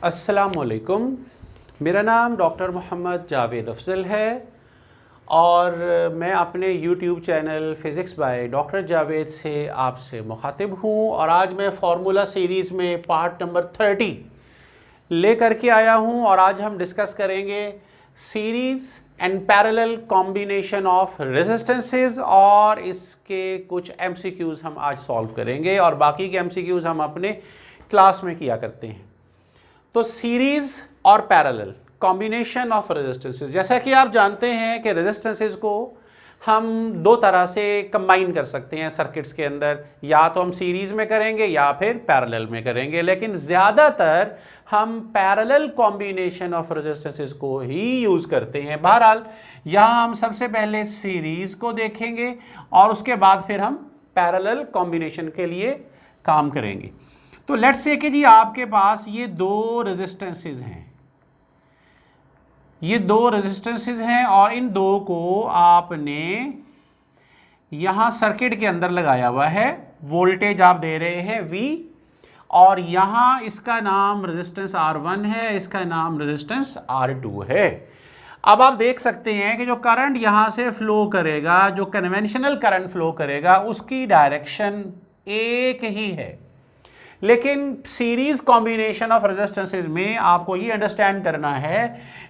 अस्सलामुअलैकुम। मेरा नाम डॉक्टर मोहम्मद जावेद अफजल है और मैं अपने YouTube channel physics by doctor Javed से आपसे मुखातिब हूँ और आज मैं फार्मूला सीरीज़ में पार्ट नंबर 30 लेकर के आया हूँ और आज हम डिस्कस करेंगे series and parallel combination of resistances और इसके कुछ MCQs हम आज सॉल्व करेंगे और बाकी के MCQs हम अपने क्लास में किया करते हैं। तो सीरीज और पैरेलल कॉम्बिनेशन ऑफ रेजिस्टेंसेस, जैसा कि आप जानते हैं कि रेजिस्टेंसेस को हम दो तरह से कंबाइन कर सकते हैं सर्किट्स के अंदर, या तो हम सीरीज में करेंगे या फिर पैरेलल में करेंगे, लेकिन ज़्यादातर हम पैरेलल कॉम्बिनेशन ऑफ रेजिस्टेंसेस को ही यूज़ करते हैं। बहरहाल यहाँ हम सबसे पहले सीरीज को देखेंगे और उसके बाद फिर हम पैरेलल कॉम्बिनेशन के लिए काम करेंगे। तो लेट्स से कि जी आपके पास ये दो रेजिस्टेंसेस हैं, ये दो रेजिस्टेंसेस हैं और इन दो को आपने यहां सर्किट के अंदर लगाया हुआ है। वोल्टेज आप दे रहे हैं V और यहां इसका नाम रेजिस्टेंस R1 है, इसका नाम रेजिस्टेंस R2 है। अब आप देख सकते हैं कि जो करंट यहां से फ्लो करेगा, जो कन्वेंशनल करंट फ्लो करेगा, उसकी डायरेक्शन एक ही है, लेकिन सीरीज कॉम्बिनेशन ऑफ रेजिस्टेंसेस में आपको ये अंडरस्टैंड करना है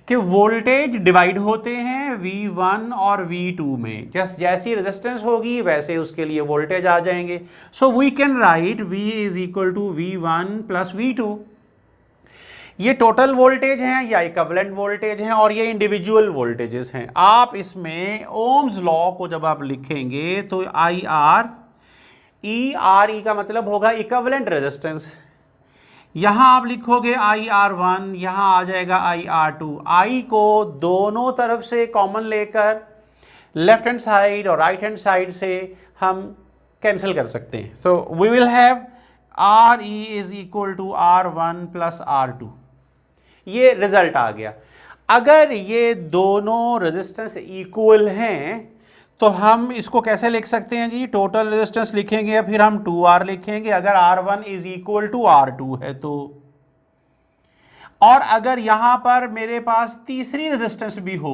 कि वोल्टेज डिवाइड होते हैं V1 और V2 में। जैसी रेजिस्टेंस होगी वैसे उसके लिए वोल्टेज आ जाएंगे। So we can write V is equal to V1 plus V2। ये टोटल वोल्टेज हैं या इक्विवेलेंट वोल्टेज हैं और ये इंडिविजुअल वोल्टेजेस हैं। आप इसमें ओम्स लॉ को जब आप लिखेंगे तो IR E का मतलब होगा इक्विवेलेंट रेजिस्टेंस। यहां आप लिखोगे IR1, यहां आ जाएगा IR2। I को दोनों तरफ से कॉमन लेकर लेफ्ट हैंड साइड और राइट हैंड साइड से हम कैंसिल कर सकते हैं। तो we will have RE is equal to R1 plus R2। ये रिजल्ट आ गया। अगर ये दोनों रेजिस्टेंस इक्वल हैं तो हम इसको कैसे लिख सकते हैं जी? टोटल रेजिस्टेंस लिखेंगे या फिर हम 2R लिखेंगे अगर R1 is equal to R2 है तो। और अगर यहां पर मेरे पास तीसरी रेजिस्टेंस भी हो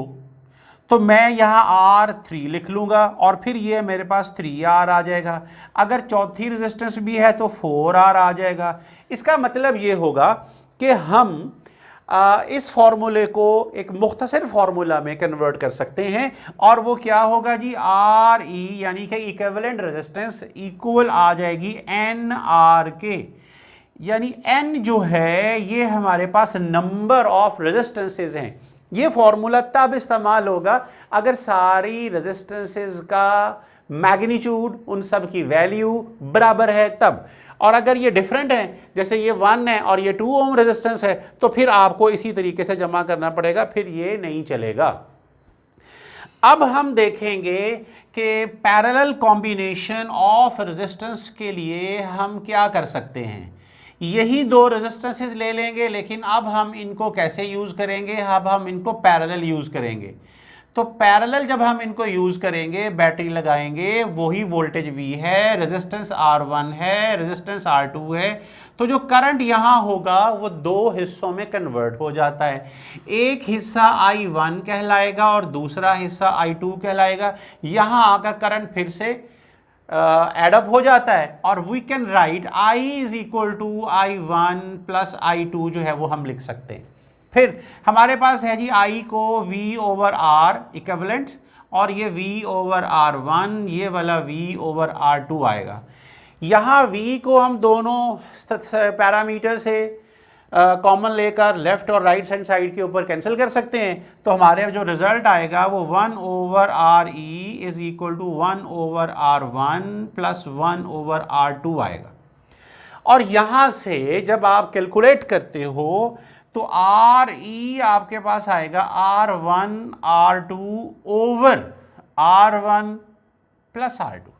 तो मैं यहां R3 लिख लूंगा और फिर ये मेरे पास 3R आ जाएगा। अगर चौथी रेजिस्टेंस भी है तो 4R आ जाएगा। इसका मतलब ये होगा कि हम इस फॉर्मूले को एक मुख्तसर फार्मूला में कन्वर्ट कर सकते हैं और वो क्या होगा जी? RE यानी कि इक्विवेलेंट रेजिस्टेंस इक्वल आ जाएगी NR के, यानी N जो है ये हमारे पास नंबर ऑफ रेजिस्टेंसेस हैं। ये फॉर्मूला तब इस्तेमाल होगा अगर सारी रेजिस्टेंसेस का मैग्नीट्यूड, उन सब की वैल्यू बराबर है तब। और अगर ये डिफरेंट है, जैसे ये 1 है और ये 2 ओम रेजिस्टेंस है, तो फिर आपको इसी तरीके से जमा करना पड़ेगा, फिर ये नहीं चलेगा। अब हम देखेंगे कि पैरेलल कॉम्बिनेशन ऑफ रेजिस्टेंस के लिए हम क्या कर सकते हैं। यही दो रेजिस्टेंसेस ले लेंगे, लेकिन अब हम इनको कैसे यूज करेंगे? अब हम इनको पैरेलल यूज करेंगे। तो पैरेलल जब हम इनको यूज करेंगे, बैटरी लगाएंगे, वही वोल्टेज V है, रेजिस्टेंस R1 है, रेजिस्टेंस R2 है, तो जो करंट यहां होगा वो दो हिस्सों में कन्वर्ट हो जाता है। एक हिस्सा I1 कहलाएगा और दूसरा हिस्सा I2 कहलाएगा। यहां आकर करंट फिर से एडअप हो जाता है और we can write I is equal to I1 plus I2 जो है वो हम लिख सकते हैं। फिर हमारे पास है जी I को V ओवर R इक्विवेलेंट और ये V ओवर R1, ये वाला V ओवर R2 आएगा। यहाँ V को हम दोनों पैरामीटर से कॉमन लेकर लेफ्ट और राइट हैंड साइड के ऊपर कैंसिल कर सकते हैं, तो हमारे जो रिजल्ट आएगा वो 1 over RE is equal to 1 over R1 plus 1 over R2 आएगा। और यहाँ से जब आप कैलकुलेट करते हो तो RE आपके पास आएगा R1 R2 over R1 plus R2।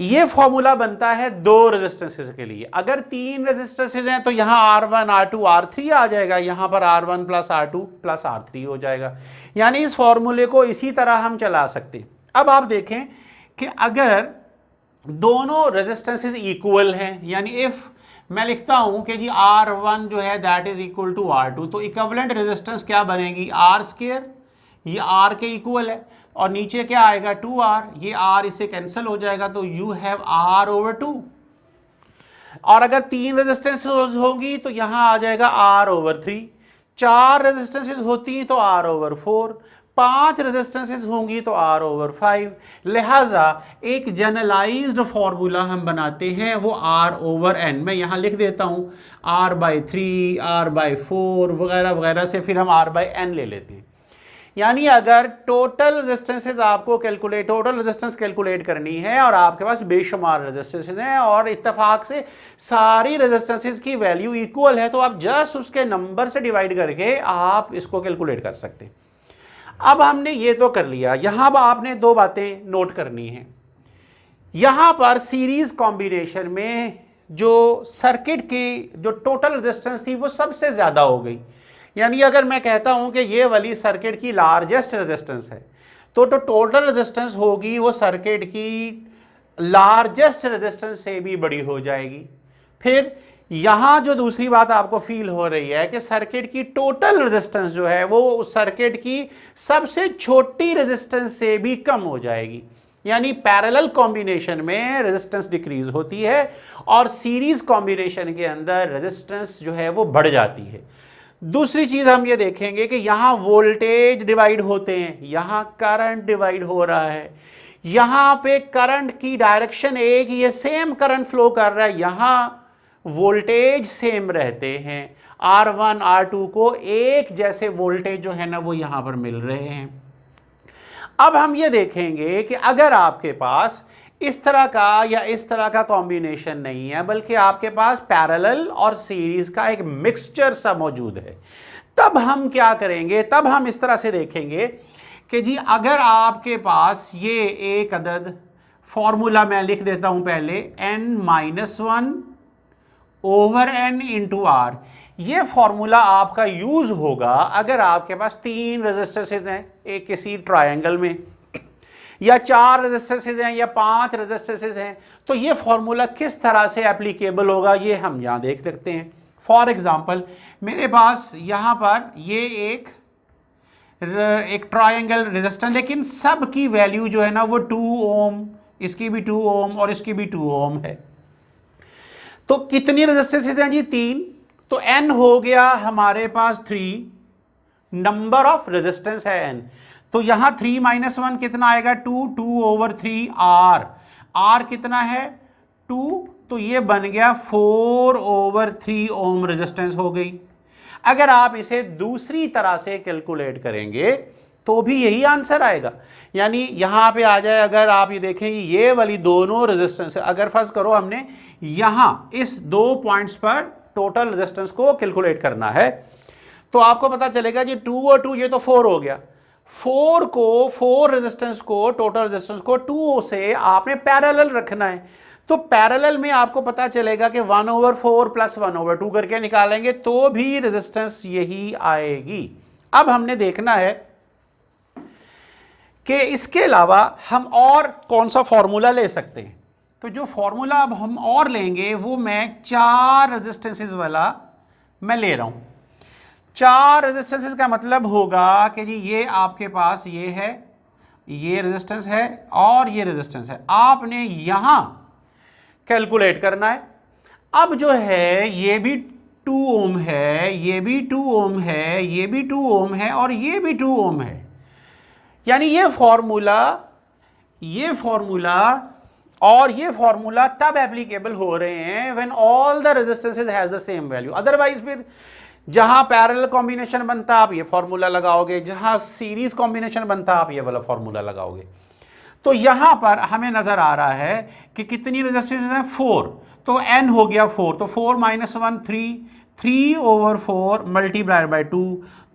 ये फॉर्मूला बनता है दो रेजिस्टेंसेस के लिए। अगर तीन रेजिस्टेंसेस हैं तो यहां R1 R2 R3 आ जाएगा, यहां पर R1 plus R2 plus R3 हो जाएगा। यानी इस फॉर्मूले को इसी तरह हम चला सकते हैं। अब आप देखें कि अगर दोनों रेजिस्टेंसेस इक्वल हैं, यानी इफ मैं लिखता हूं कि जी R1 जो है that is equal to R2, तो इक्विवेलेंट रेजिस्टेंस क्या बनेगी R स्क्वायर, ये R के इक्वल है, और नीचे क्या आएगा 2R, ये R इससे कैंसिल हो जाएगा, तो यू हैव R ओवर 2। और अगर 3 रेजिस्टेंसेस होगी तो यहां आ जाएगा R ओवर 3, 4 रेजिस्टेंसेस होती तो R ओवर 4, 5 रेजिस्टेंसेस होंगी तो R ओवर 5। लिहाजा एक जनरलाइज्ड फॉर्मूला हम बनाते हैं, वो R ओवर n, मैं यहां लिख देता हूं R/3, R/4 वगैरह वगैरह से फिर हम R/n ले लेते हैं। यानी अगर टोटल रेजिस्टेंसेस आपको टोटल रेजिस्टेंस कैलकुलेट करनी है और आपके पास बेशुमार रेजिस्टेंसेस हैं और इत्तेफाक से सारी रेजिस्टेंसेस की वैल्यू इक्वल है, तो आप जस्ट उसके नंबर से डिवाइड करके आप इसको कैलकुलेट कर सकते हैं। अब हमने ये तो कर लिया, यहां पर आपने दो बातें नोट करनी है। यहां पर सीरीज कॉम्बिनेशन में जो सर्किट की जो टोटल रेजिस्टेंस थी वो सबसे ज्यादा हो गई। यानी अगर मैं कहता हूं कि ये वाली सर्किट की लार्जेस्ट रेजिस्टेंस है, तो टोटल रेजिस्टेंस होगी वो सर्किट की लार्जेस्ट रेजिस्टेंस से भी बड़ी हो जाएगी। फिर यहां जो दूसरी बात आपको फील हो रही है कि सर्किट की टोटल रेजिस्टेंस जो है वो उस सर्किट की सबसे छोटी रेजिस्टेंस से भी कम हो जाएगी। यानी पैरेलल कॉम्बिनेशन में रेजिस्टेंस डिक्रीज होती है और सीरीज कॉम्बिनेशन के अंदर रेजिस्टेंस जो है वो बढ़ जाती है। दूसरी चीज हम ये देखेंगे कि यहां वोल्टेज डिवाइड होते हैं, यहां करंट डिवाइड हो रहा है, यहां पे करंट की डायरेक्शन एक, ये सेम करंट फ्लो कर रहा है, यहां वोल्टेज सेम रहते हैं। R1 R2 को एक जैसे वोल्टेज जो है ना वो यहां पर मिल रहे हैं। अब हम ये देखेंगे कि अगर आपके पास इस तरह का या इस तरह का कॉम्बिनेशन नहीं है, बल्कि आपके पास पैरेलल और सीरीज का एक मिक्सचर सा मौजूद है, तब हम क्या करेंगे, तब हम इस तरह से देखेंगे कि जी अगर आपके पास ये एक अदद फॉर्मूला मैं लिख देता हूं पहले, n-1 over n into R, ये फॉर्मूला आपका यूज होगा अगर आपके पास 3 रेजिस्टेंसेस हैं एक किसी ट्रायंगल में, या 4 रेजिस्टेंसेस हैं या 5 रेजिस्टेंसेस हैं, तो ये फॉर्मूला किस तरह से एप्लीकेबल होगा ये हम यहां देख सकते हैं। फॉर एग्जांपल मेरे पास यहां पर ये एक ट्रायंगल रेजिस्टेंस, लेकिन सब की वैल्यू जो है ना वो 2 ओम, इसकी भी 2 ओम और इसकी भी 2 ओम है। तो कितनी रेजिस्टेंसेस हैं जी? 3, तो n हो गया हमारे पास 3, नंबर ऑफ रेजिस्टेंस है n, तो यहां 3 - 1 कितना आएगा? 2, 2 ओवर 3 r कितना है? 2, तो ये बन गया 4 ओवर 3 ओम रेजिस्टेंस हो गई। अगर आप इसे दूसरी तरह से कैलकुलेट करेंगे तो भी यही आंसर आएगा। यानी यहां पे आ जाए, अगर आप ये देखें ये वाली दोनों रेजिस्टेंस, अगर फर्ज करो हमने यहां इस 2 पॉइंट्स पर टोटल रेजिस्टेंस को कैलकुलेट करना है, तो आपको पता चलेगा जी 2 और 2 ये तो 4 हो गया। 4 रेजिस्टेंस को, टोटल रेजिस्टेंस को 2 से आपने पैरेलल रखना है, तो पैरेलल में आपको पता चलेगा कि 1/4 + 1/2 करके निकालेंगे तो भी रेजिस्टेंस यही आएगी। अब हमने देखना है कि इसके अलावा हम और कौन सा फॉर्मूला ले सकते हैं। तो जो फॉर्मूला अब हम और लेंगे वो मैं 4 रेजिस्टेंसेस वाला मैं ले रहा हूं। 4 रेजिस्टेंसेस का मतलब होगा कि जी ये आपके पास ये है, ये रेजिस्टेंस है और ये रेजिस्टेंस है, आपने यहां कैलकुलेट करना है। अब जो है ये भी 2 ओम है, ये भी 2 ओम है, ये भी 2 ओम है और ये भी 2 ओम है। यानी ये फॉर्मूला और ये फॉर्मूला तब एप्लीकेबल हो रहे हैं when all the resistances has the same value. Otherwise फिर जहां पैरेलल कॉम्बिनेशन बनता आप ये फॉर्मूला लगाओगे, जहां सीरीज कॉम्बिनेशन बनता आप ये वाला फॉर्मूला लगाओगे। तो यहां पर हमें नजर आ रहा है कि कितनी रेजिस्टेंस है? 4, तो n हो गया 4, तो 4 - 1 3 ओवर 4 मल्टीप्लाइड बाई 2,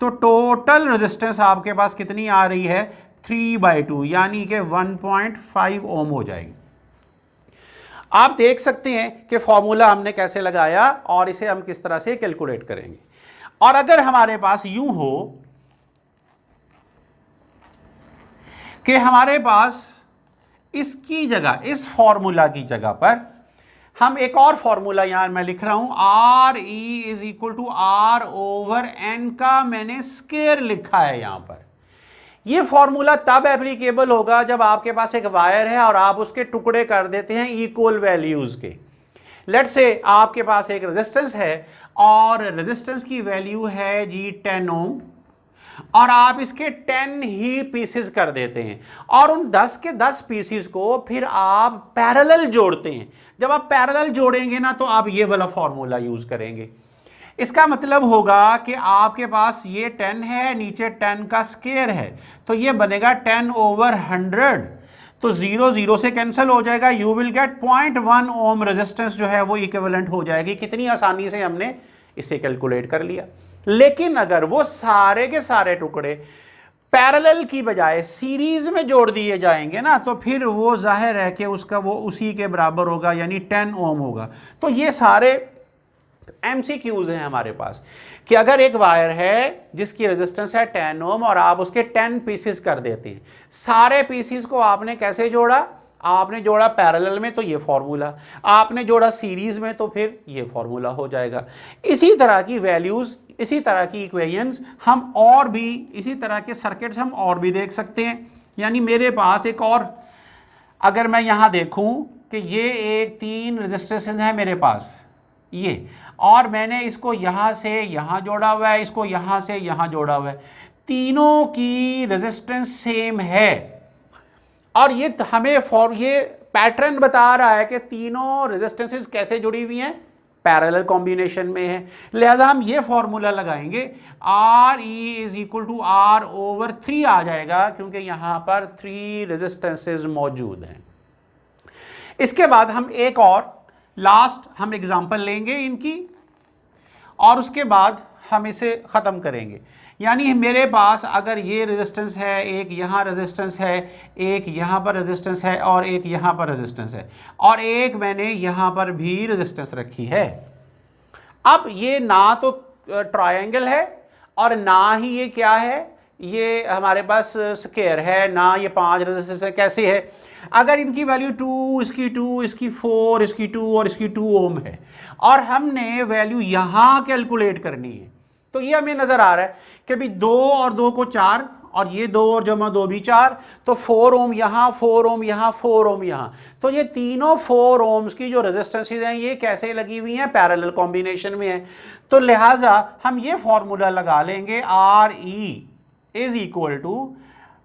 तो टोटल रेजिस्टेंस आपके पास कितनी आ रही है? 3/2, यानी कि 1.5 ओम हो जाएगी। आप देख सकते हैं कि फॉर्मूला हमने कैसे लगाया और इसे हम किस तरह से कैलकुलेट करेंगे। और अगर हमारे पास यूं हो कि हमारे पास इसकी जगह, इस फॉर्मूला की जगह पर हम एक और फॉर्मूला यहां मैं लिख रहा हूं, R E is equal to R over N का मैंने स्केयर लिखा है यहां पर। ये फॉर्मूला तब एप्लीकेबल होगा जब आपके पास एक वायर है और आप उसके टुकड़े कर देते हैं इक्वल वैल्यूज के। लेट्स से आपके पास एक रेजिस्टेंस है और रेजिस्टेंस की वैल्यू है जी 10 ओम, और आप इसके 10 ही पीसेस कर देते हैं और उन 10 के 10 पीसेस को फिर आप पैरेलल जोड़ते हैं। जब आप पैरेलल जोड़ेंगे ना तो आप ये वाला फॉर्मूला यूज करेंगे। इसका मतलब होगा कि आपके पास ये 10 है, नीचे 10 का स्क्वायर है, तो ये बनेगा 10 ओवर 100। तो 0 0 से कैंसिल हो जाएगा, you will get 0.1 ohm resistance जो है वो इक्विवेलेंट हो जाएगी। कितनी आसानी से हमने इसे कैलकुलेट कर लिया। लेकिन अगर वो सारे के सारे टुकड़े पैरेलल की बजाय सीरीज में जोड़ दिए जाएंगे ना, तो फिर वो जाहिर है कि उसका वो उसी के बराबर होगा, यानी 10 ओम होगा। तो ये सारे MCQs हैं हमारे पास कि अगर एक वायर है जिसकी रेजिस्टेंस है 10 ओम और आप उसके 10 पीसेस कर देते हैं, सारे पीसेस को आपने कैसे जोड़ा, आपने जोड़ा पैरेलल में तो ये फॉर्मूला, आपने जोड़ा सीरीज में तो फिर ये फॉर्मूला हो जाएगा। इसी तरह की वैल्यूज, इसी तरह की इक्वेशंस हम और भी, इसी तरह के सर्किट्स हम और भी देख सकते हैं। यानी मेरे पास एक और, अगर मैं यहां देखूं कि ये एक 3 रेजिस्टेंस है मेरे पास ये, और मैंने इसको यहां से यहां जोड़ा हुआ है, इसको यहां से यहां जोड़ा हुआ है, तीनों की रेजिस्टेंस सेम है और ये हमें ये पैटर्न बता रहा है कि तीनों रेजिस्टेंसेस कैसे जुड़ी हुई हैं, पैरेलल कॉम्बिनेशन में है। लिहाजा हम ये फॉर्मूला लगाएंगे, R E is equal to R over 3 आ जाएगा, क्योंकि यहां पर 3 रेजिस्टेंसेस मौजूद हैं। इसके बाद हम एक और लास्ट हम एग्जांपल लेंगे इनकी और उसके बाद हम इसे ख़त्म करेंगे। यानी मेरे पास अगर ये रेजिस्टेंस है, एक यहाँ रेजिस्टेंस है, एक यहाँ पर रेजिस्टेंस है और एक यहाँ पर रेजिस्टेंस है, और एक मैंने यहाँ पर भी रेजिस्टेंस रखी है। अब ये ना तो ट्रायंगल है और ना ही ये क्या है, ये हमारे पास स्क्वायर है, ना ये 5 रेजिस्टेंस है। कैसे है, अगर इनकी वैल्यू 2, इसकी 2, इसकी 4, इसकी 2 और इसकी 2 ओम है और हमने वैल्यू यहां कैलकुलेट करनी है, तो ये हमें नजर आ रहा है कि भी 2 और 2 को 4 और ये 2 और जमा 2 भी 4, तो 4 ओम यहां, 4 ओम यहां, 4 ओम यहां। तो ये तीनों 4 ओम्स की जो रेजिस्टेंसेज हैं ये कैसे लगी हुई हैं, पैरेलल कॉम्बिनेशन में है। तो लिहाजा हम ये फॉर्मूला लगा लेंगे, R E is equal to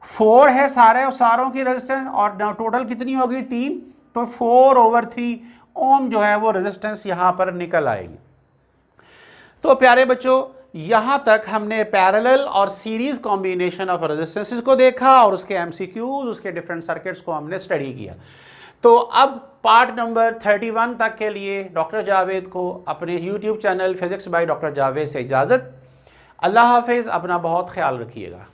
4 है सारों की रेजिस्टेंस और टोटल कितनी होगी 3, तो 4 ओवर 3 ओम जो है वो रेजिस्टेंस यहां पर निकल आएगी। तो प्यारे बच्चों, यहां तक हमने पैरेलल और सीरीज कॉम्बिनेशन ऑफ रेजिस्टेंसेस को देखा और उसके MCQs, उसके डिफरेंट सर्किट्स को हमने स्टडी किया। तो अब पार्ट नंबर 31 तक के लिए डॉक्टर जावेद को अपने YouTube channel physics by doctor Javed से इजाज़त। अल्लाह हाफिज़, अपना बहुत ख्याल रखिएगा।